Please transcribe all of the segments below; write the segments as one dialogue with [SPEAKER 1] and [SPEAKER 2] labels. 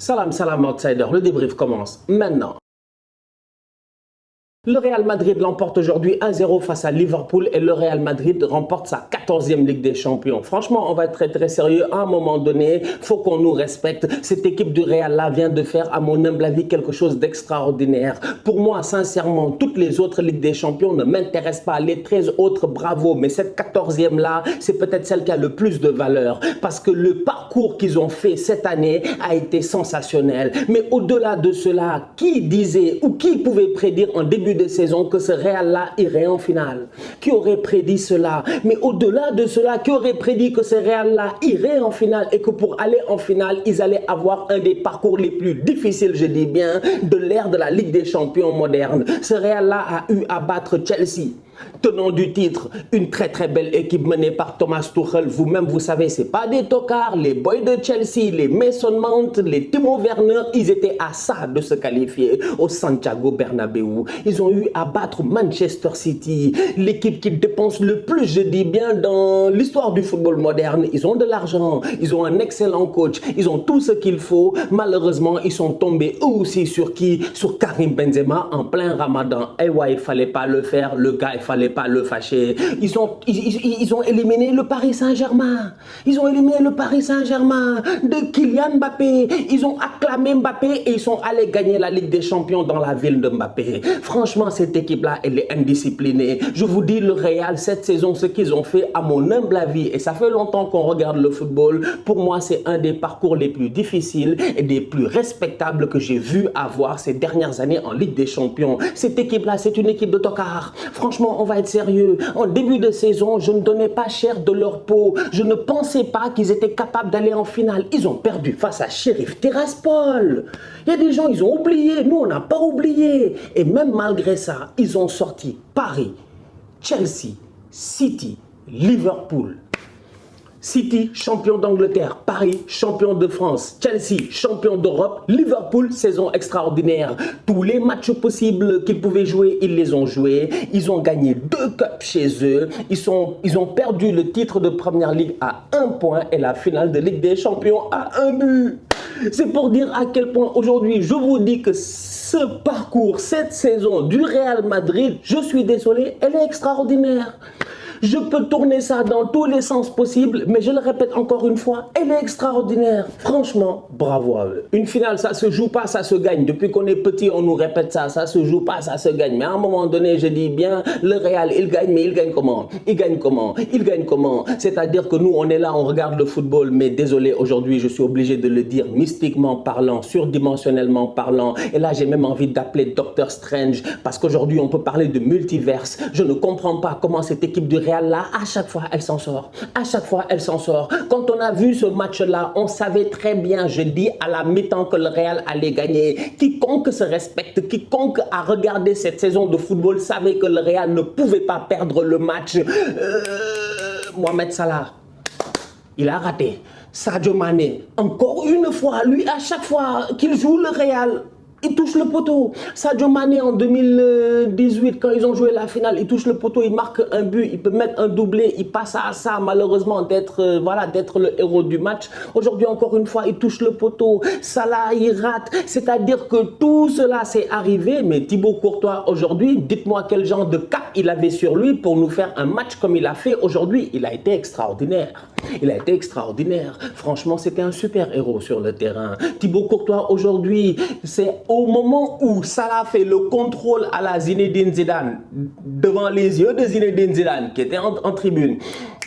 [SPEAKER 1] Salam, salam outsider, le débrief commence maintenant. Le Real Madrid l'emporte aujourd'hui 1-0 face à Liverpool et le Real Madrid remporte sa 14e Ligue des Champions. Franchement, on va être très sérieux. À un moment donné, il faut qu'on nous respecte. Cette équipe du Real là vient de faire, à mon humble avis, quelque chose d'extraordinaire. Pour moi, sincèrement, toutes les autres Ligues des Champions ne m'intéressent pas. Les 13 autres, bravo. Mais cette 14e là, c'est peut-être celle qui a le plus de valeur. Parce que le parcours qu'ils ont fait cette année a été sensationnel. Mais au-delà de cela, qui disait ou qui pouvait prédire en début de saison que ce Real-là irait en finale? Qui aurait prédit cela? Mais au-delà de cela, qui aurait prédit que ce Real-là irait en finale et que pour aller en finale, ils allaient avoir un des parcours les plus difficiles, je dis bien, de l'ère de la Ligue des Champions moderne. Ce Real-là a eu à battre Chelsea, tenant du titre, une très belle équipe menée par Thomas Tuchel. Vous-même, vous savez, c'est pas des tocards. Les boys de Chelsea, les Mason Mount, les Timo Werner, ils étaient à ça de se qualifier au Santiago Bernabéu. Ils ont eu à battre Manchester City, l'équipe qui dépense le plus, je dis bien, dans l'histoire du football moderne. Ils ont de l'argent, ils ont un excellent coach, ils ont tout ce qu'il faut. Malheureusement, ils sont tombés eux aussi sur qui? Sur Karim Benzema en plein Ramadan. Et ouais, il fallait pas le faire, le gars, il fallait pas le fâcher. Ils ont éliminé le Paris Saint-Germain. Ils ont éliminé le Paris Saint-Germain de Kylian Mbappé. Ils ont acclamé Mbappé et ils sont allés gagner la Ligue des Champions dans la ville de Mbappé. Franchement, cette équipe-là, elle est indisciplinée. Je vous dis, le Real, cette saison, ce qu'ils ont fait, à mon humble avis, et ça fait longtemps qu'on regarde le football, pour moi, c'est un des parcours les plus difficiles et des plus respectables que j'ai vu avoir ces dernières années en Ligue des Champions. Cette équipe-là, c'est une équipe de tocards. Franchement, on va être sérieux. En début de saison, je ne donnais pas cher de leur peau. Je ne pensais pas qu'ils étaient capables d'aller en finale. Ils ont perdu face à Sheriff Tiraspol. Il y a des gens, ils ont oublié. Nous, on n'a pas oublié. Et même malgré ça, ils ont sorti Paris, Chelsea, City, Liverpool. City, champion d'Angleterre. Paris, champion de France. Chelsea, champion d'Europe. Liverpool, saison extraordinaire. Tous les matchs possibles qu'ils pouvaient jouer, ils les ont joués. Ils ont gagné 2 cups chez eux. Ils ont perdu le titre de Première Ligue à 1 point et la finale de Ligue des Champions à 1 but. C'est pour dire à quel point aujourd'hui, je vous dis que ce parcours, cette saison du Real Madrid, je suis désolé, elle est extraordinaire. Je peux tourner ça dans tous les sens possibles, mais je le répète encore une fois, elle est extraordinaire. Franchement, bravo à eux. Une finale, ça se joue pas, ça se gagne. Depuis qu'on est petit, on nous répète ça, ça se joue pas, ça se gagne. Mais à un moment donné, je dis bien, le Real, il gagne, mais il gagne comment? Il gagne comment? Il gagne comment? C'est-à-dire que nous, on est là, on regarde le football, mais désolé, aujourd'hui, je suis obligé de le dire, mystiquement parlant, surdimensionnellement parlant. Et là, j'ai même envie d'appeler Doctor Strange, parce qu'aujourd'hui, on peut parler de multiverse. Je ne comprends pas comment cette équipe du Real là, à chaque fois, elle s'en sort. À chaque fois, elle s'en sort. Quand on a vu ce match-là, on savait très bien, je dis à la mi-temps, que le Real allait gagner. Quiconque se respecte, quiconque a regardé cette saison de football savait que le Real ne pouvait pas perdre le match. Mohamed Salah, il a raté. Sadio Mané, encore une fois, lui, à chaque fois qu'il joue le Real, il touche le poteau. Sadio Mané en 2018, quand ils ont joué la finale, il touche le poteau, il marque un but, il peut mettre un doublé, il passe à ça, malheureusement, d'être le héros du match. Aujourd'hui, encore une fois, il touche le poteau. Salah, il rate. C'est-à-dire que tout cela s'est arrivé, mais Thibaut Courtois, aujourd'hui, dites-moi quel genre de cap il avait sur lui pour nous faire un match comme il a fait aujourd'hui. Il a été extraordinaire. Il a été extraordinaire. Franchement, c'était un super héros sur le terrain. Thibaut Courtois, aujourd'hui, c'est au moment où Salah fait le contrôle à la Zinedine Zidane, devant les yeux de Zinedine Zidane, qui était en tribune,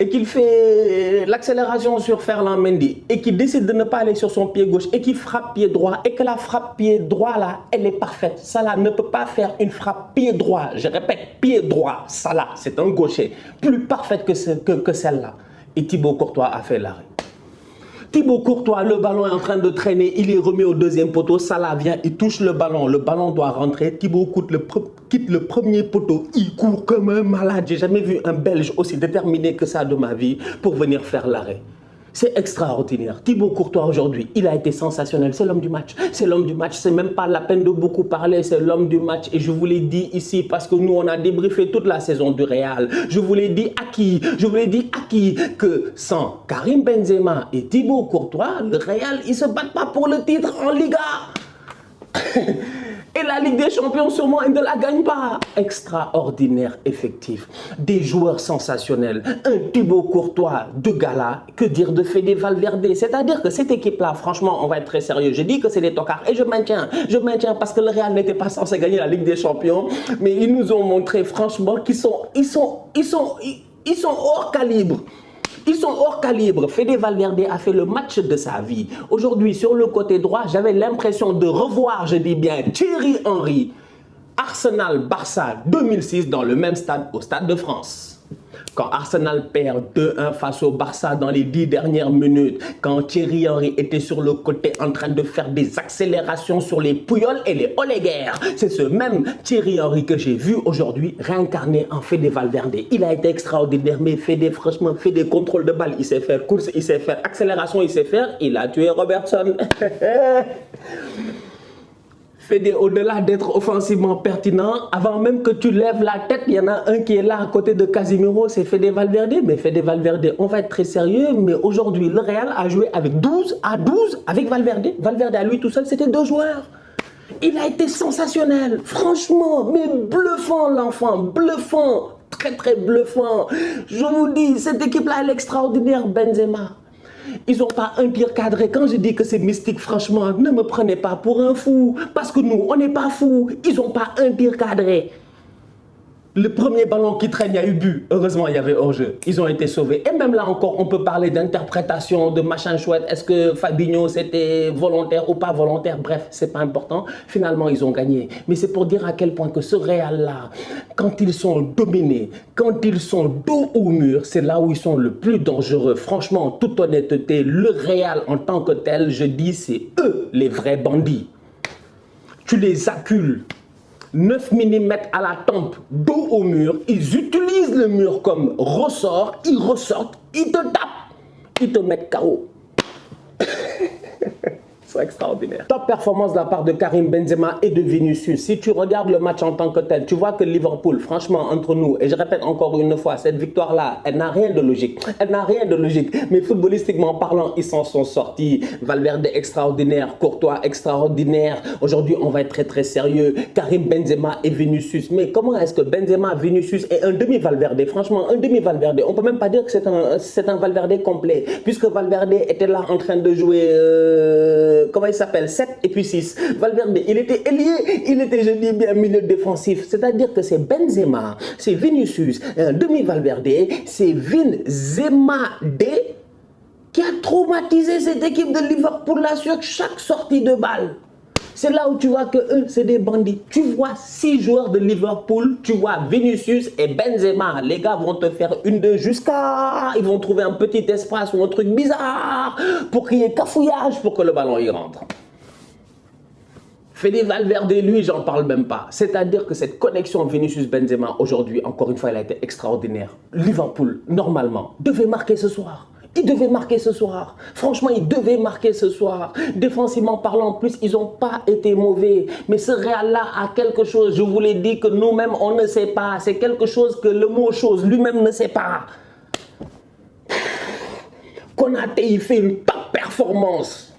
[SPEAKER 1] et qu'il fait l'accélération sur Ferland Mendy, et qu'il décide de ne pas aller sur son pied gauche, et qu'il frappe pied droit, et que la frappe pied droit là, elle est parfaite. Salah ne peut pas faire une frappe pied droit, je répète, pied droit. Salah, c'est un gaucher, plus parfaite que celle-là. Et Thibaut Courtois a fait l'arrêt. Thibaut Courtois, le ballon est en train de traîner, il est remis au deuxième poteau, Salah vient, il touche le ballon doit rentrer, Thibaut quitte le premier poteau, il court comme un malade. J'ai jamais vu un Belge aussi déterminé que ça de ma vie pour venir faire l'arrêt. C'est extraordinaire. Thibaut Courtois aujourd'hui, il a été sensationnel. C'est l'homme du match. C'est l'homme du match. C'est même pas la peine de beaucoup parler. C'est l'homme du match. Et je vous l'ai dit ici parce que nous, on a débriefé toute la saison du Real. Je vous l'ai dit à qui? Je vous l'ai dit à qui? Que sans Karim Benzema et Thibaut Courtois, le Real, ils se battent pas pour le titre en Liga. Et la Ligue des Champions, sûrement, ils ne la gagnent pas. Extraordinaire effectif. Des joueurs sensationnels. Un Thibaut Courtois de gala. Que dire de Fede Valverde? C'est-à-dire que cette équipe-là, franchement, on va être très sérieux. Je dis que c'est des tocards et je maintiens. Je maintiens parce que le Real n'était pas censé gagner la Ligue des Champions. Mais ils nous ont montré, franchement, qu'ils sont hors calibre. Ils sont hors calibre. Fede Valverde a fait le match de sa vie. Aujourd'hui, sur le côté droit, j'avais l'impression de revoir, je dis bien, Thierry Henry, Arsenal-Barça 2006 dans le même stade, au Stade de France. Quand Arsenal perd 2-1 face au Barça dans les 10 dernières minutes, quand Thierry Henry était sur le côté en train de faire des accélérations sur les Puyol et les Oleguer, c'est ce même Thierry Henry que j'ai vu aujourd'hui réincarné en Fede Valverde. Il a été extraordinaire, mais franchement, fait des contrôles de balles, il sait faire course, il sait faire accélération, il sait faire, il a tué Robertson. Fede, au-delà d'être offensivement pertinent, avant même que tu lèves la tête, il y en a un qui est là à côté de Casemiro, c'est Fede Valverde. Mais Fede Valverde, on va être très sérieux, mais aujourd'hui, le Real a joué avec 12 à 12 avec Valverde. Valverde à lui tout seul, c'était 2 joueurs. Il a été sensationnel, franchement, mais bluffant l'enfant, bluffant, très bluffant. Je vous dis, cette équipe-là, elle est extraordinaire, Benzema. Ils n'ont pas un tir cadré. Quand je dis que c'est mystique, franchement, ne me prenez pas pour un fou. Parce que nous, on n'est pas fous. Ils n'ont pas un tir cadré. Le premier ballon qui traîne, il y a eu but. Heureusement, il y avait hors-jeu. Ils ont été sauvés. Et même là encore, on peut parler d'interprétation, de machin chouette. Est-ce que Fabinho, c'était volontaire ou pas volontaire? Bref, c'est pas important. Finalement, ils ont gagné. Mais c'est pour dire à quel point que ce Real-là, quand ils sont dominés, quand ils sont dos au mur, c'est là où ils sont le plus dangereux. Franchement, en toute honnêteté, le Real en tant que tel, je dis, c'est eux les vrais bandits. Tu les accules. 9 mm à la tempe, dos au mur, ils utilisent le mur comme ressort, ils ressortent, ils te tapent, ils te mettent KO. C'est extraordinaire. Top performance de la part de Karim Benzema et de Vinicius. Si tu regardes le match en tant que tel, tu vois que Liverpool, franchement, entre nous, et je répète encore une fois, cette victoire-là, elle n'a rien de logique. Elle n'a rien de logique. Mais footballistiquement parlant, ils s'en sont sortis. Valverde extraordinaire, Courtois extraordinaire. Aujourd'hui, on va être très sérieux. Karim Benzema et Vinicius. Mais comment est-ce que Benzema, Vinicius et un demi-Valverde, franchement, un demi-Valverde, on peut même pas dire que c'est un Valverde complet. Puisque Valverde était là en train de jouer... comment il s'appelle, 7 et puis 6. Valverde, il était ailier, il était, je dis bien, milieu défensif. C'est-à-dire que c'est Benzema, c'est Vinicius, un demi-Valverde, c'est Benzema qui a traumatisé cette équipe de Liverpool là sur chaque sortie de balle. C'est là où tu vois que eux, c'est des bandits. Tu vois 6 joueurs de Liverpool, tu vois Vinicius et Benzema. Les gars vont te faire une de jusqu'à... Ils vont trouver un petit espace ou un truc bizarre pour qu'il y ait cafouillage pour que le ballon y rentre. Fede Valverde, lui, j'en parle même pas. C'est-à-dire que cette connexion Vinicius-Benzema, aujourd'hui, encore une fois, elle a été extraordinaire. Liverpool, normalement, devait marquer ce soir. Il devait marquer ce soir. Franchement, il devait marquer ce soir. Défensivement parlant, en plus, ils n'ont pas été mauvais. Mais ce Real-là a quelque chose, je vous l'ai dit, que nous-mêmes, on ne sait pas. C'est quelque chose que le mot chose lui-même ne sait pas. Konaté, il fait une top performance.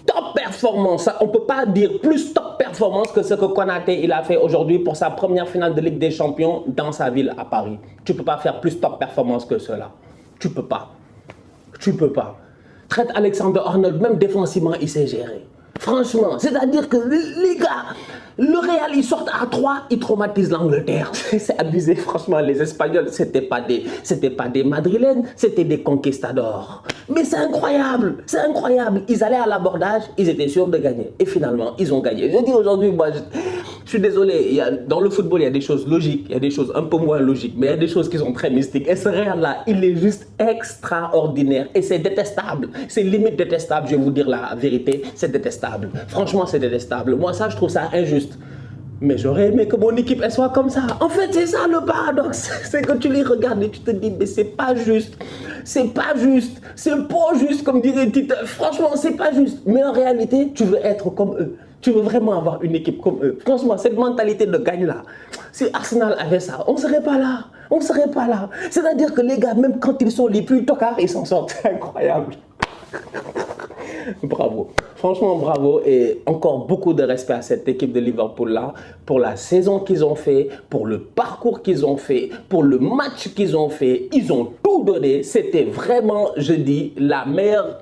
[SPEAKER 1] Top performance. On ne peut pas dire plus top performance que ce que Konaté il a fait aujourd'hui pour sa première finale de Ligue des Champions dans sa ville à Paris. Tu ne peux pas faire plus top performance que cela. Tu ne peux pas. Tu peux pas. Traite Alexander-Arnold, même défensivement, il sait gérer. Franchement, c'est-à-dire que les gars, le Real, ils sortent à 3, ils traumatisent l'Angleterre. C'est abusé, franchement, les Espagnols, c'était pas des Madrilènes, c'était des conquistadors. Mais c'est incroyable, c'est incroyable. Ils allaient à l'abordage, ils étaient sûrs de gagner. Et finalement, ils ont gagné. Je dis aujourd'hui, moi, je suis désolé, dans le football, il y a des choses logiques, il y a des choses un peu moins logiques, mais il y a des choses qui sont très mystiques. Et ce Real-là, il est juste extraordinaire. Et c'est détestable. C'est limite détestable, je vais vous dire la vérité, c'est détestable. Franchement, c'est détestable. Moi, ça, je trouve ça injuste. Mais j'aurais aimé que mon équipe, elle soit comme ça. En fait, c'est ça le paradoxe. C'est que tu les regardes et tu te dis, mais c'est pas juste. C'est pas juste. C'est pas juste, comme dirait Tite. Franchement, c'est pas juste. Mais en réalité, tu veux être comme eux. Tu veux vraiment avoir une équipe comme eux. Franchement, cette mentalité de gagne-là, si Arsenal avait ça, on ne serait pas là. On ne serait pas là. C'est-à-dire que les gars, même quand ils sont les plus tocards, ils s'en sortent. C'est incroyable. Bravo. Franchement, bravo. Et encore beaucoup de respect à cette équipe de Liverpool-là pour la saison qu'ils ont fait, pour le parcours qu'ils ont fait, pour le match qu'ils ont fait. Ils ont tout donné. C'était vraiment, je dis, la meilleure...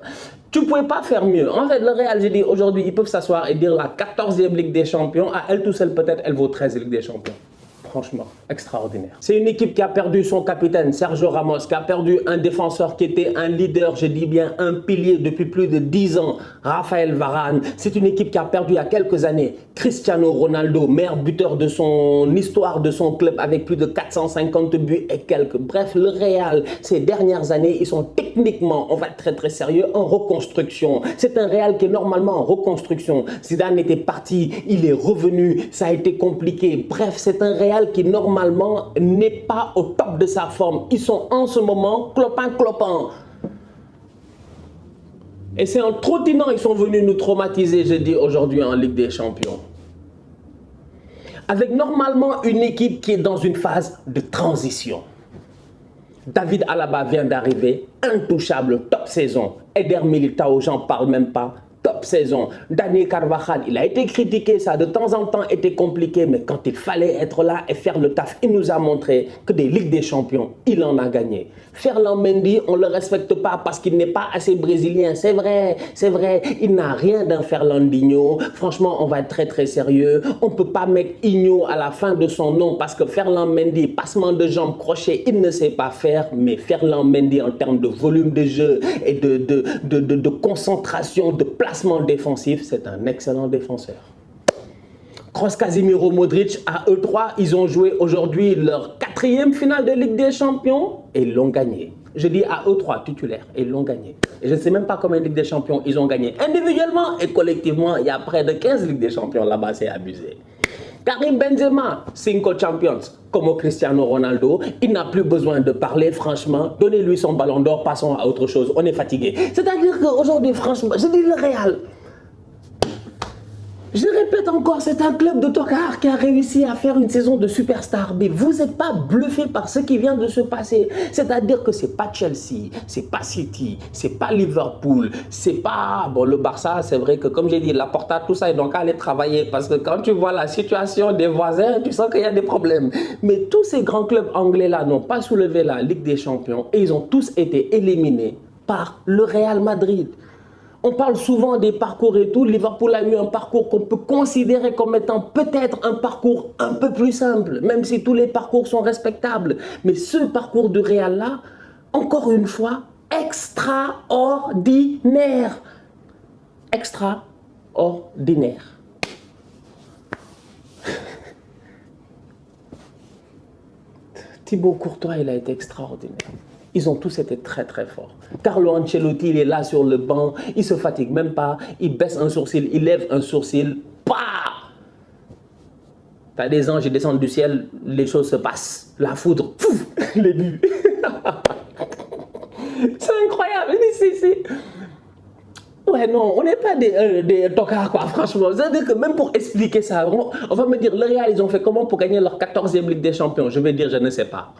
[SPEAKER 1] Tu ne pouvais pas faire mieux. En fait, le Real, j'ai dit, aujourd'hui, ils peuvent s'asseoir et dire la 14e Ligue des Champions. À elle tout seule, peut-être, elle vaut 13 Ligue des Champions. Franchement, extraordinaire. C'est une équipe qui a perdu son capitaine, Sergio Ramos, qui a perdu un défenseur qui était un leader, je dis bien un pilier depuis plus de 10 ans, Raphaël Varane. C'est une équipe qui a perdu il y a quelques années Cristiano Ronaldo, meilleur buteur de son histoire, de son club, avec plus de 450 buts et quelques. Bref, le Real, ces dernières années, ils sont techniquement, on va être très très sérieux, en reconstruction. C'est un Real qui est normalement en reconstruction. Zidane était parti, il est revenu, ça a été compliqué. Bref, c'est un Real qui normalement n'est pas au top de sa forme. Ils sont en ce moment clopin. Et c'est en trottinant ils sont venus nous traumatiser, je dis aujourd'hui en Ligue des Champions. Avec normalement une équipe qui est dans une phase de transition. David Alaba vient d'arriver, intouchable, top saison. Eder Militao, j'en parle même pas. Top saison. Dani Carvajal, il a été critiqué, ça a de temps en temps été compliqué, mais quand il fallait être là et faire le taf, il nous a montré que des Ligues des Champions, il en a gagné. Ferland Mendy, on ne le respecte pas parce qu'il n'est pas assez brésilien, c'est vrai, il n'a rien d'un Ferlandinho. Franchement, on va être très très sérieux. On ne peut pas mettre Igno à la fin de son nom parce que Ferland Mendy, passement de jambes, crochet, il ne sait pas faire, mais Ferland Mendy en termes de volume de jeu et de concentration, de placement défensif, c'est un excellent défenseur. Kroos, Casemiro, Modric, à eux trois, ils ont joué aujourd'hui leur 4e finale de Ligue des Champions et ils l'ont gagné. Je dis à eux trois, titulaires, et ils l'ont gagné. Et je ne sais même pas combien de Ligue des Champions ils ont gagné individuellement et collectivement. Il y a près de 15 Ligues des Champions là-bas, c'est abusé. Karim Benzema, 5 champions, comme Cristiano Ronaldo, il n'a plus besoin de parler, franchement. Donnez-lui son ballon d'or, passons à autre chose. On est fatigué. C'est-à-dire qu'aujourd'hui, franchement, je dis le Real. Je répète encore, c'est un club de tocards qui a réussi à faire une saison de superstar. Mais vous n'êtes pas bluffé par ce qui vient de se passer. C'est-à-dire que c'est pas Chelsea, c'est pas City, c'est pas Liverpool, c'est pas... Bon, le Barça, c'est vrai que comme j'ai dit, Laporta, tout ça, ils n'ont qu'à aller travailler. Parce que quand tu vois la situation des voisins, tu sens qu'il y a des problèmes. Mais tous ces grands clubs anglais-là n'ont pas soulevé la Ligue des Champions et ils ont tous été éliminés par le Real Madrid. On parle souvent des parcours et tout. Liverpool a eu un parcours qu'on peut considérer comme étant peut-être un parcours un peu plus simple, même si tous les parcours sont respectables. Mais ce parcours du Real-là, encore une fois, extraordinaire. Extraordinaire. Thibaut Courtois, il a été extraordinaire. Ils ont tous été très très forts. Carlo Ancelotti, il est là sur le banc, il se fatigue même pas, il baisse un sourcil, il lève un sourcil, bah! T'as des anges qui descendent du ciel, les choses se passent. La foudre, pouf, les buts. C'est incroyable, ici. Ouais, non, on n'est pas des tocards, quoi, franchement. C'est-à-dire que même pour expliquer ça, on va me dire, le Real, ils ont fait comment pour gagner leur 14e Ligue des Champions? Je vais dire, je ne sais pas.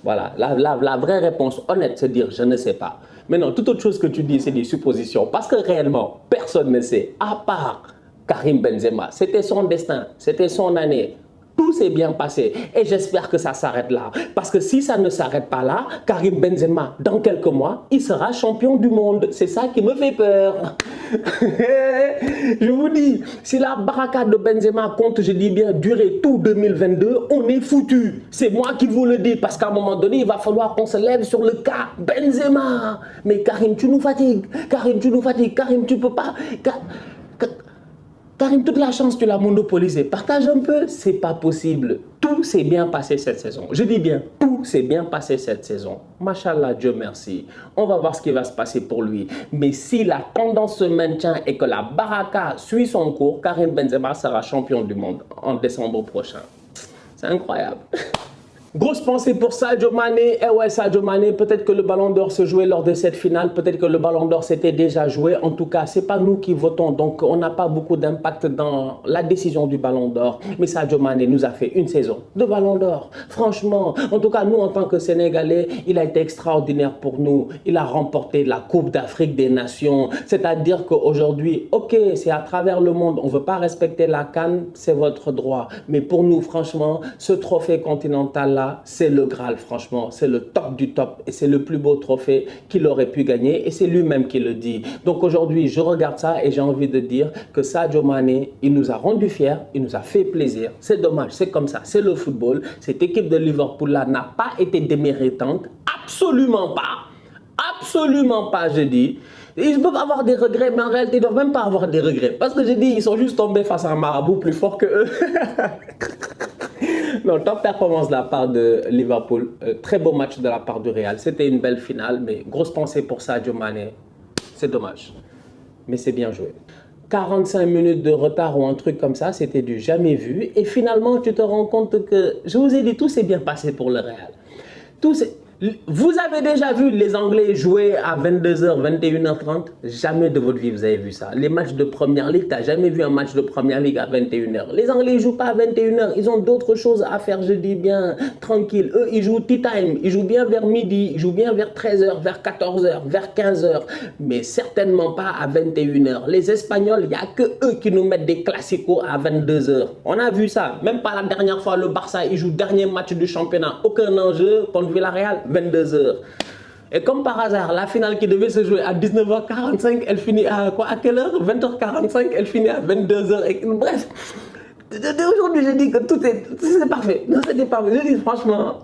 [SPEAKER 1] Voilà, la vraie réponse honnête, c'est dire je ne sais pas. Maintenant, toute autre chose que tu dis, c'est des suppositions. Parce que réellement, personne ne sait, à part Karim Benzema. C'était son destin, c'était son année. Tout s'est bien passé et j'espère que ça s'arrête là. Parce que si ça ne s'arrête pas là, Karim Benzema, dans quelques mois, il sera champion du monde. C'est ça qui me fait peur. Je vous dis, si la barricade de Benzema compte, je dis bien, durer tout 2022, on est foutu. C'est moi qui vous le dis parce qu'à un moment donné, il va falloir qu'on se lève sur le cas Benzema. Mais Karim, tu nous fatigues. Karim, tu peux pas... Karim, toute la chance, tu l'as monopolisée. Partage un peu, c'est pas possible. Tout s'est bien passé cette saison. Je dis bien, tout s'est bien passé cette saison. Machallah, Dieu merci. On va voir ce qui va se passer pour lui. Mais si la tendance se maintient et que la baraka suit son cours, Karim Benzema sera champion du monde en décembre prochain. C'est incroyable. Grosse pensée pour Sadio Mané. Eh ouais, Sadio Mané, peut-être que le Ballon d'Or se jouait lors de cette finale, peut-être que le Ballon d'Or s'était déjà joué. En tout cas, c'est pas nous qui votons, donc on n'a pas beaucoup d'impact dans la décision du Ballon d'Or. Mais Sadio Mané nous a fait une saison de Ballon d'Or. Franchement, en tout cas, nous, en tant que Sénégalais, il a été extraordinaire pour nous. Il a remporté la Coupe d'Afrique des Nations. C'est-à-dire qu'aujourd'hui, ok, c'est à travers le monde, on ne veut pas respecter la CAN, c'est votre droit. Mais pour nous, franchement, ce trophée continental-là, c'est le Graal, franchement, c'est le top du top et c'est le plus beau trophée qu'il aurait pu gagner et c'est lui-même qui le dit. Donc aujourd'hui, je regarde ça et j'ai envie de dire que Sadio Mané, il nous a rendu fiers, il nous a fait plaisir. C'est dommage, c'est comme ça, c'est le football. Cette équipe de Liverpool-là n'a pas été déméritante, absolument pas, je dis. Ils peuvent avoir des regrets, mais en réalité, ils ne doivent même pas avoir des regrets. Parce que je dis, ils sont juste tombés face à un marabout plus fort que eux. Non, top performance de la part de Liverpool. Très beau match de la part du Real. C'était une belle finale, mais grosse pensée pour Sadio Mané. C'est dommage, mais c'est bien joué. 45 minutes de retard ou un truc comme ça, c'était du jamais vu. Et finalement, tu te rends compte que, je vous ai dit, tout s'est bien passé pour le Real. Vous avez déjà vu les Anglais jouer à 22h, 21h30? Jamais de votre vie vous avez vu ça. Les matchs de première ligue, tu n'as jamais vu un match de première ligue à 21h. Les Anglais ne jouent pas à 21h, ils ont d'autres choses à faire, je dis bien, tranquille. Eux, ils jouent tea time, ils jouent bien vers midi, ils jouent bien vers 13h, vers 14h, vers 15h, mais certainement pas à 21h. Les Espagnols, il n'y a que eux qui nous mettent des classicos à 22h. On a vu ça, même pas la dernière fois, le Barça, il joue dernier match du championnat, aucun enjeu contre Villarreal. 22h. Et comme par hasard, la finale qui devait se jouer à 19h45, elle finit à quoi? À quelle heure? 20h45, elle finit à 22h. Bref, aujourd'hui, je dis que tout c'est parfait. Non, c'était parfait. Je dis franchement,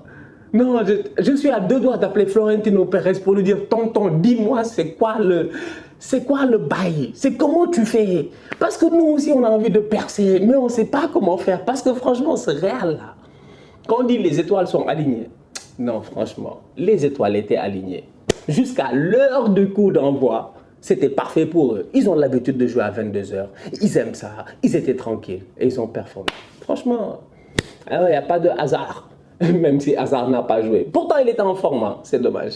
[SPEAKER 1] non, je suis à deux doigts d'appeler Florentino Pérez pour lui dire, tonton, dis-moi, c'est quoi le bail? C'est comment tu fais? Parce que nous aussi, on a envie de percer, mais on ne sait pas comment faire. Parce que franchement, c'est réel là. Quand on dit les étoiles sont alignées, non, franchement, les étoiles étaient alignées. Jusqu'à l'heure du coup d'envoi, c'était parfait pour eux. Ils ont l'habitude de jouer à 22h. Ils aiment ça. Ils étaient tranquilles et ils ont performé. Franchement, il n'y a pas de hasard. Même si hasard n'a pas joué. Pourtant, il était en forme. Hein. C'est dommage.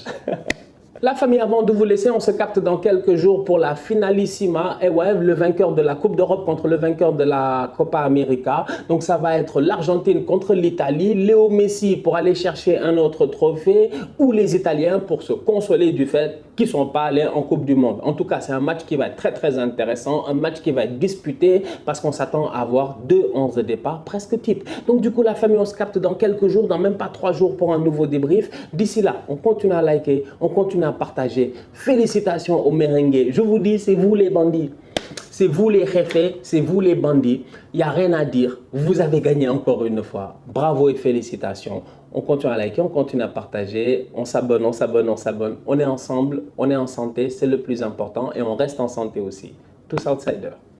[SPEAKER 1] La famille, avant de vous laisser, on se capte dans quelques jours pour la finalissima. Et ouais, le vainqueur de la Coupe d'Europe contre le vainqueur de la Copa América. Donc ça va être l'Argentine contre l'Italie. Léo Messi pour aller chercher un autre trophée ou les Italiens pour se consoler du fait qu'ils ne sont pas allés en Coupe du Monde. En tout cas, c'est un match qui va être très très intéressant. Un match qui va être disputé parce qu'on s'attend à avoir 2 11 de départ presque type. Donc du coup, la famille, on se capte dans quelques jours, dans même pas 3 jours pour un nouveau débrief. D'ici là, on continue à liker, on continue à partager. Félicitations aux merengues. Je vous dis, c'est vous les bandits. C'est vous les réfés, c'est vous les bandits. Il n'y a rien à dire. Vous avez gagné encore une fois. Bravo et félicitations. On continue à liker, on continue à partager. On s'abonne, on s'abonne, on s'abonne. On est ensemble, on est en santé, c'est le plus important. Et on reste en santé aussi. Tous outsiders.